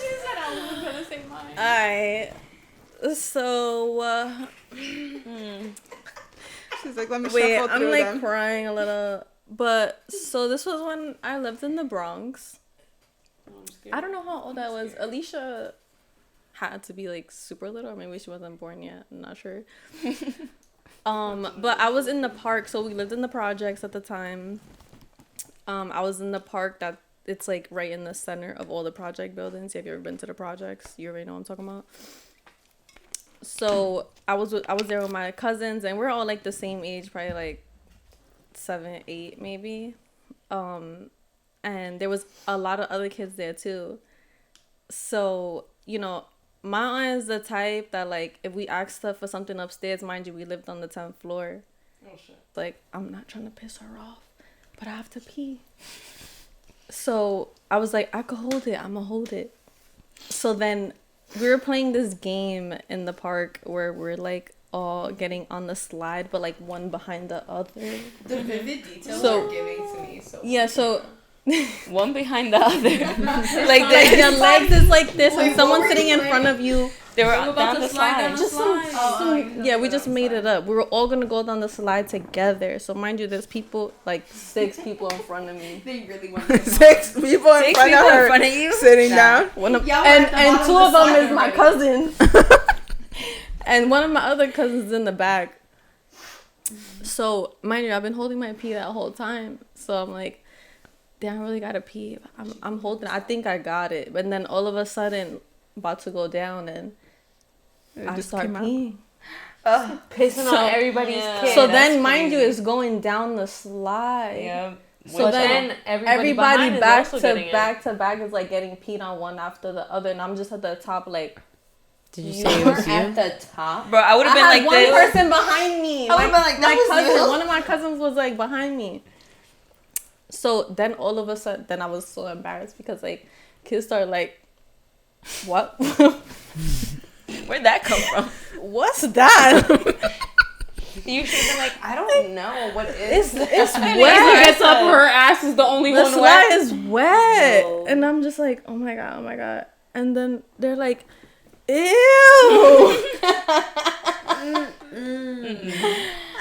she said I wasn't gonna say mine. All right. So She's like, let me wait, shuffle I'm through like them. crying a little. But so this was when I lived in the Bronx. I don't know how old I was. Alicia had to be like super little, or maybe she wasn't born yet. I'm not sure. But I was in the park, so we lived in the projects at the time. I was in the park that it's like right in the center of all the project buildings. Have you ever been to the projects? You already know what I'm talking about. So I was there with my cousins, and we're all like the same age, probably like 7, 8 maybe. And there was a lot of other kids there too. So, you know, my aunt is the type that, like, if we asked her for something upstairs, mind you, we lived on the 10th floor. Oh shit. Like, I'm not trying to piss her off, but I have to pee. So I was like, I could hold it. I'm gonna hold it. So then we were playing this game in the park where we're like all getting on the slide, but like one behind the other. The vivid details So- are giving to me. So Yeah, so One behind the other. like your legs is like this, and someone's sitting in front of you. They were We're about down to the slide slide. down the slide. Yeah, we just made it up. We were all gonna go down the slide together. So mind you, there's people, like 6 people in front of me. they really want to 6 people in Six front people of her in front of you? sitting down. One of, Y'all were and at the and bottom 2 of of the them slide is my already. cousins, and one of my other cousins in the back. So mind you, I've been holding my pee that whole time. So I'm like, damn, I really gotta pee. I'm holding. I think I got it, but then all of a sudden, about to go down, and I just start came out. peeing. pissing So- on everybody's Yeah. kid. So That's then, mind you, crazy. it's going down the slide. Yeah. So then then everybody behind is back also to getting it. back is like getting peed on one after the other, and I'm just at the top like. Did you You say it We're was at you? the top. Bro, I would have I been had like one this. person behind me. I would've been like, that my was cousin. you. One of my cousins was like behind me. So then all of a sudden, then I was so embarrassed because like kids started like, what? Where'd that come from? What's that? You should have been like, I don't know what is. It's And wet. Izzy gets up, her ass is the only The one slide wet. is wet, No. and I'm just like, oh my god, and then they're like, ew.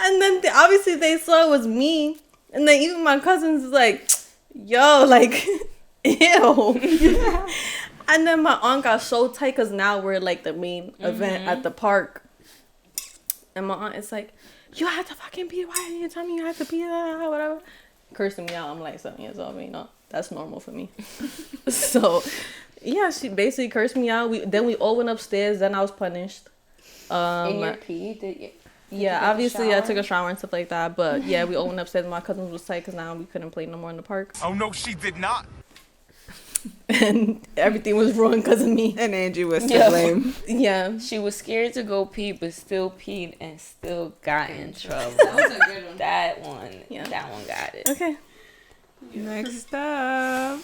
And then obviously they saw it was me, and then even my cousins was like, yo, like, ew. And then my aunt got so tight because now we're like the main event at the park, and my aunt is like, you had to fucking pee. Why didn't you tell me you had to pee? Whatever, cursing me out. I'm like 7 years old. I mean, no, that's normal for me. So, yeah, she basically cursed me out. Then we all went upstairs. Then I was punished. In your pee, did you? Yeah, take a obviously I shower? took a shower and stuff like that. But yeah, we all went upstairs. My cousins was tight because now we couldn't play no more in the park, Oh no, she did not. and everything was ruined because of me. And Angie was to Yeah. blame. Yeah, She was scared to go pee, but still peed and still got in trouble. That was a good one. That one, Yeah. that one got it. okay. Next up.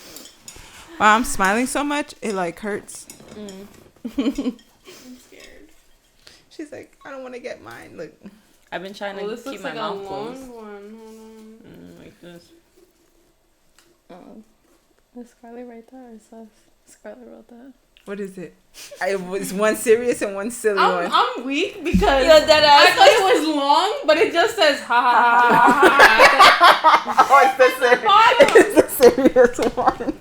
Wow, I'm smiling so much, it like hurts. I'm scared. She's like, I don't want to get mine. Look. I've been trying Well, to this keep looks my like a mouth long closed. one. Hold on. Like this. There's Scarlett right there. It says Scarlett wrote that. What is it? It was one serious and one silly one. I'm weak because Yo, that I ass. thought it was long, but it just says ha ha ha ha ha. Oh, it's the serious. It's the serious one.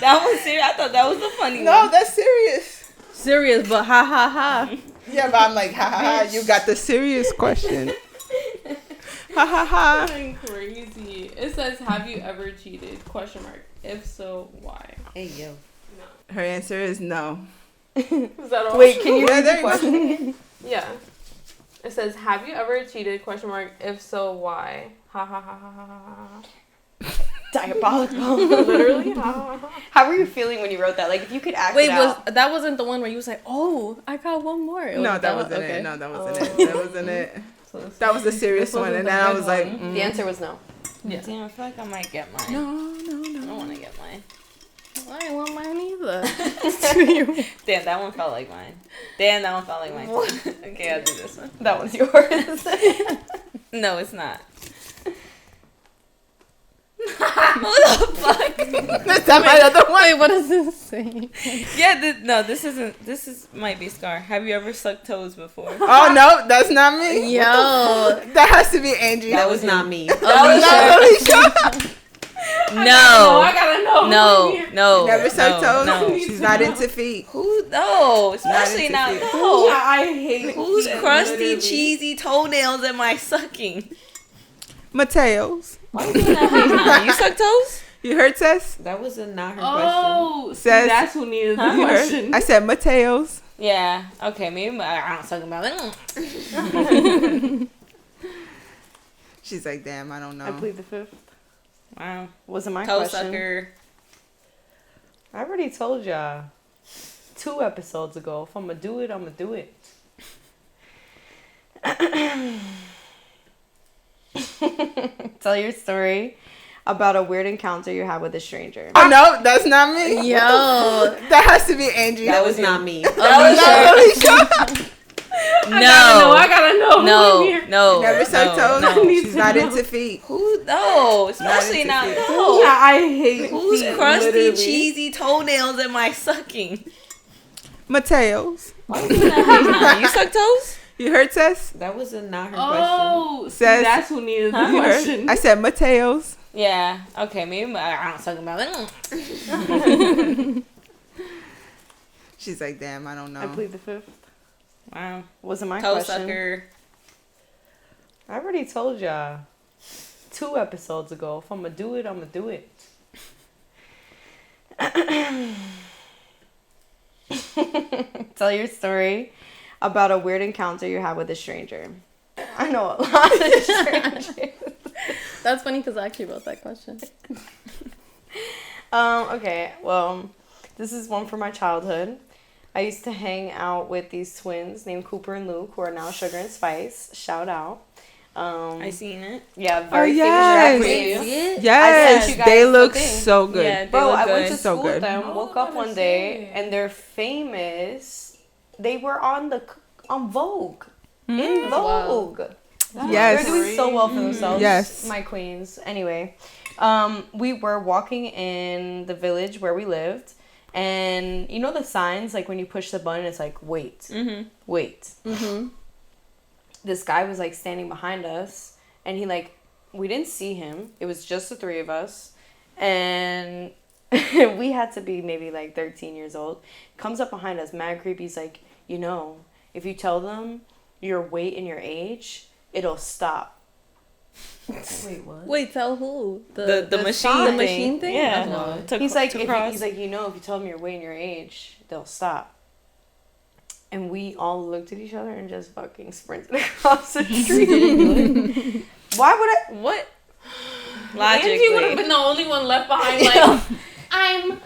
That was serious. I thought that was the funny No, one. that's serious. Serious, but ha ha ha. Yeah, but I'm like, ha ha ha. You got the serious question. Ha ha ha. Going crazy. It says, "Have you ever cheated?" Question mark. If so, why? Hey yo. Her answer is no. Is that all? Wait, can you Yeah, read there the you go. question? Yeah. It says, "Have you ever cheated?" Question mark. If so, why? Ha ha ha ha ha ha ha. Diabolical. Literally. Ha ha ha. How were you feeling when you wrote that? Like, if you could act Wait, it out. that wasn't the one where you was like, oh, I got one more. It No, was that one? wasn't Okay. it. No, that wasn't it. That wasn't it. So this- That was the serious This one. wasn't And the then I good was like, one. The answer was no. Yeah. Damn, I feel like I might get mine. no, I don't no. want to get mine. I didn't want mine either. Damn, that one felt like mine. Damn, that one felt like mine. Okay, I'll do this one. That one's yours. No, it's not. What the fuck? Is that my other one? Wait, what does this say? Yeah, no, this isn't. This is might be Scar. Have you ever sucked toes before? Oh, no, that's not me. Yo. That has to be Angie. That was not me. Not Alicia. I No, gotta know. no, no. Never sucked toes. No. She's not into feet. Who? No, especially Not now. into feet. No. I hate Whose feet, crusty, literally. cheesy toenails am I sucking? Mateo's. Why you doing that? You suck toes? You heard, Sis? That was not her Oh, see, Says- that's who needed the You heard? question. I said Mateos. Yeah. Okay. Maybe I was talking about it. She's like, damn, I don't know. I plead the fifth. Wow. Wasn't my Toe question. sucker. I already told y'all 2 episodes ago. If I'm gonna do it, I'm gonna do it. Tell your story about a weird encounter you had with a stranger. Oh, no, that's not me. Yo. That has to be Angie. That was not me. I gotta know. No. Who in here? No. Never sucked toes. No. She's not into feet. Who? No. Especially not. into feet. No. Yeah, I hate Who's feet, crusty, literally. cheesy toenails am I sucking? Mateos. You suck toes? You heard, Sis? That was not her Oh, see, Says- that's who needed the You question. heard? I said Mateos. Yeah. Okay. Maybe I was talking about it. She's like, damn, I don't know. I plead the fifth. Wow. Wasn't my Toe question. sucker. I already told y'all 2 episodes ago. If I'm gonna do it, I'm gonna do it. Tell your story about a weird encounter you had with a stranger. I know a lot of strangers. That's funny because I actually wrote that question. Okay, well, this is one from my childhood. I used to hang out with these twins named Cooper and Luke, who are now Sugar and Spice. Shout out. I seen it. Yeah, very yes. famous drag queens. Yes, you guys they the look thing. so good. Yeah, they Bro, look I went to good. So school with good. them, woke up one day, and they're famous. They were on Vogue. In Vogue. Yes. They're doing so well for themselves. Yes. My queens. Anyway, we were walking in the village where we lived, and you know the signs, like when you push the button, it's like, wait, wait. This guy was like standing behind us, and he like, we didn't see him. It was just the 3 of us, and we had to be maybe like 13 years old. Comes up behind us, mad creepy. He's like, you know, if you tell them your weight and your age, it'll stop. Wait, what? Wait, tell who? The machine sign. The thing. machine thing? Yeah. Oh. To- He's like, to cross. he's like, you know, if you tell them your weight and your age, they'll stop. And we all looked at each other and just fucking sprinted across the street. Why would I? What? Angie would have Logically. been the only one left behind, like, I'm blah,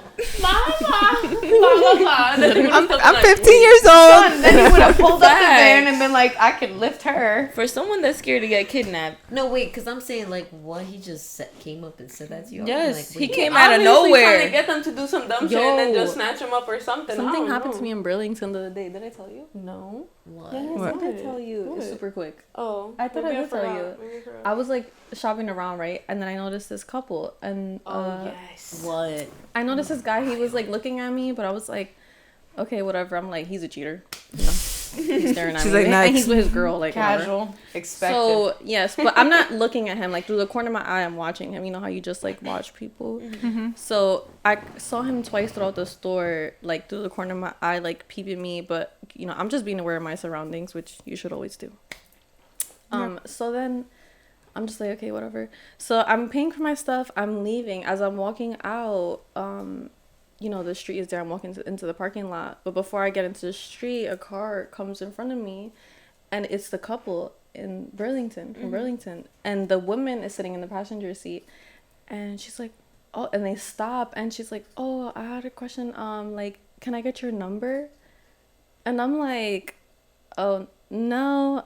blah, blah, blah, blah. And then he would've I'm like, 15 years old. Then he would have pulled up the Facts. van and been like, I could lift her. For someone that's scared to get kidnapped. No, wait, because I'm saying, like, what? He just came up and said that to you? Yes, Like, he wait, came out of obviously nowhere. trying to get them to do some dumb shit and then Yo. just snatch them up or something. Something happened to me in Burlington the other day. Did I tell you? No. What? What? I did tell you. What? It's super quick. Oh, I thought I maybe did tell forgot. you. Maybe I forgot. I was like shopping around, right? And then I noticed this couple. And yes. What? I noticed this guy, he was like looking at me, but I was like, okay, whatever. I'm like, he's a cheater. You know? He's staring at She's me. like, And next. he's with his girl, like whatever. Casual. Expected. So yes, but I'm not looking at him. Like through the corner of my eye, I'm watching him. You know how you just like watch people. So I saw him twice throughout the store, like through the corner of my eye, like peeping me. But you know, I'm just being aware of my surroundings, which you should always do. So then I'm just like, okay, whatever. So I'm paying for my stuff. I'm leaving. As I'm walking out, you know, the street is there. I'm walking into the parking lot. But before I get into the street, a car comes in front of me. And it's the couple in Burlington, from Burlington. And the woman is sitting in the passenger seat. And she's like, oh, and they stop. And she's like, oh, I had a question. Like, can I get your number? And I'm like, oh, no.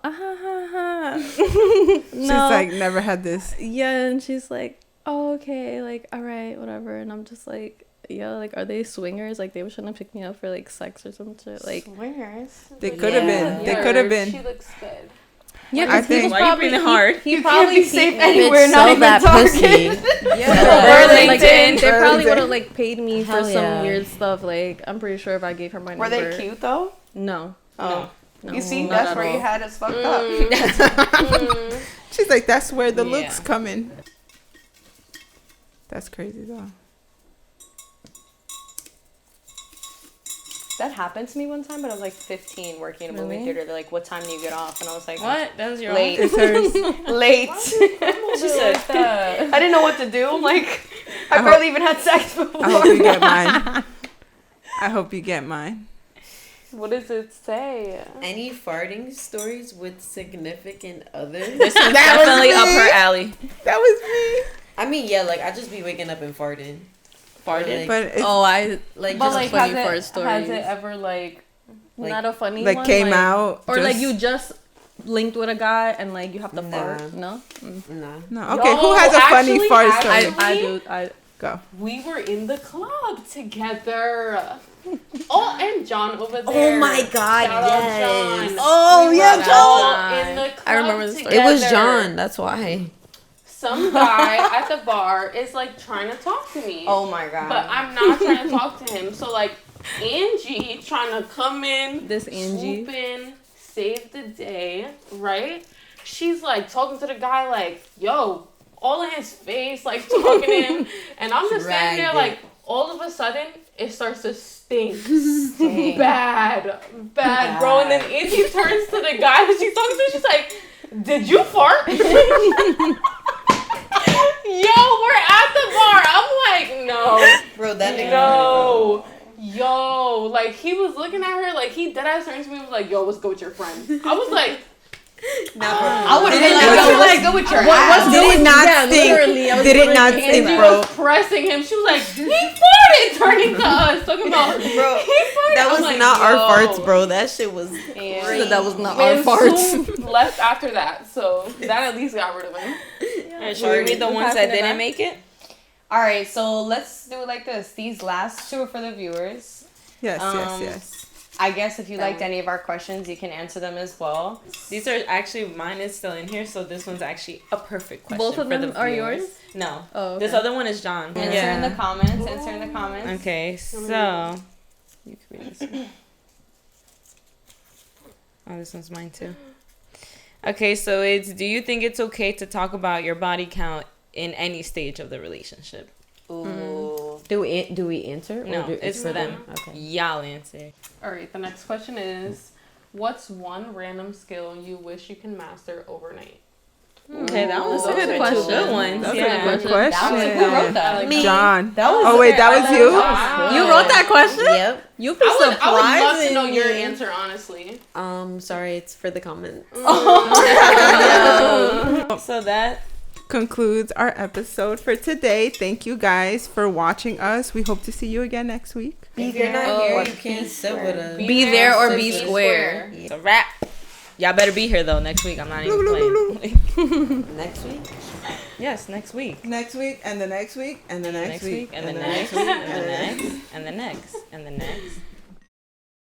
She's like, never had this. Yeah, and she's like, oh, okay, like, all right, whatever. And I'm just like, yeah, like, are they swingers? Like, they were trying to pick me up for, like, sex or some shit. Like, Swingers. They could have been. They could have She been. looks good. yeah, I 'cause think- he was Why you being hard? He You probably can't be safe peeped me. anywhere, not even Target. Like, they probably Burlington. would have, like, paid me for Hell some yeah. weird stuff. Like, I'm pretty sure if I gave her my Were number. they cute though? No. Oh. No. You see, not that's at where all. you had us fucked up. She's like, that's where the Yeah. looks come in. That's crazy though. That happened to me one time, but I was like 15 working in a movie Really? theater. They're like, what time do you get off? And I was like, What? That was your Late. It's hers. Late. She said, I didn't know what to do. I'm like, I barely even had sex before. I hope you get mine. I hope you get mine. What does it say? Any farting stories with significant others? This one's definitely up her alley. That was me. I mean, yeah, like I just be waking up and farting. Farted. But it's I Like But just like, funny has fart it stories. ever like not a funny like one, came out. or like just- you just linked with a guy and like you have to Nah. fart. No, nah. No. Okay. Yo, Who has a funny actually, fart I- story? I do. I Go. we were in the club together. Oh, and John over there. Oh my God, Shout out yes. John. Oh, We yeah, were John. all in the club I remember the story. It was together. John. That's why. Some guy at the bar is like trying to talk to me. Oh my god. But I'm not trying to talk to him. So like Angie trying to come in, This Angie. swoop in, save the day, right? She's like talking to the guy like, yo, all in his face, like talking to him. And I'm just standing there Dragged like, all of a sudden, it starts to stink. Bad, bro. And then Angie turns to the guy that she's talking to. She's like, did you fart? Yo, we're at the bar. I'm like, no. Bro, that nigga. No. Yo, like he was looking at her like he dead ass turned to me and was like, yo, what's good with your friend? I was like, I would have Did been it like, not- yo, let's go with your ass. Did it not yeah, stink? literally, I was Did it literally not thinking stink, Angie bro? was pressing him. She was like, he farted, turning to us, talking about Bro, he farted. that I'm was like, not our yo. farts, bro. That shit was. So that was not our And farts. Soon left after that, so that at least got rid of him. Alright, should we read the ones that didn't make it? All right, so let's do it like this. These last two are for the viewers. Yes. Um, Yes. I guess if you liked any of our questions, you can answer them as well. These are actually, mine is still in here, so this one's actually a perfect question. Both of for them the are viewers. yours? No. Oh, okay. This other one is John. Answer in the comments. Answer in the comments. Okay, so you can read this one. Oh, this one's mine too. Okay, so it's, do you think it's okay to talk about your body count in any stage of the relationship? Ooh. Do we answer? No, it's for them. Okay. Y'all answer. All right, the next question is, what's one random skill you wish you can master overnight? Okay, that was That's a good question. Good ones. That's Yeah. a good question. That was, who wrote that? Me. John. That was Oh wait, that was you. Wow. You wrote that question? Yep. You'd be I would surprised. love to know your answer, honestly. Sorry, it's for the comments. So that Concludes our episode for today. Thank you guys for watching us. We hope to see you again next week. If you're not here, you can't sit with us. Be there or be Be square. it's a wrap. Y'all better be here though next week. I'm not even playing. Next week? Yes, next week. Next week and the next week and the next, Next week and the next week and the next and the next and the next.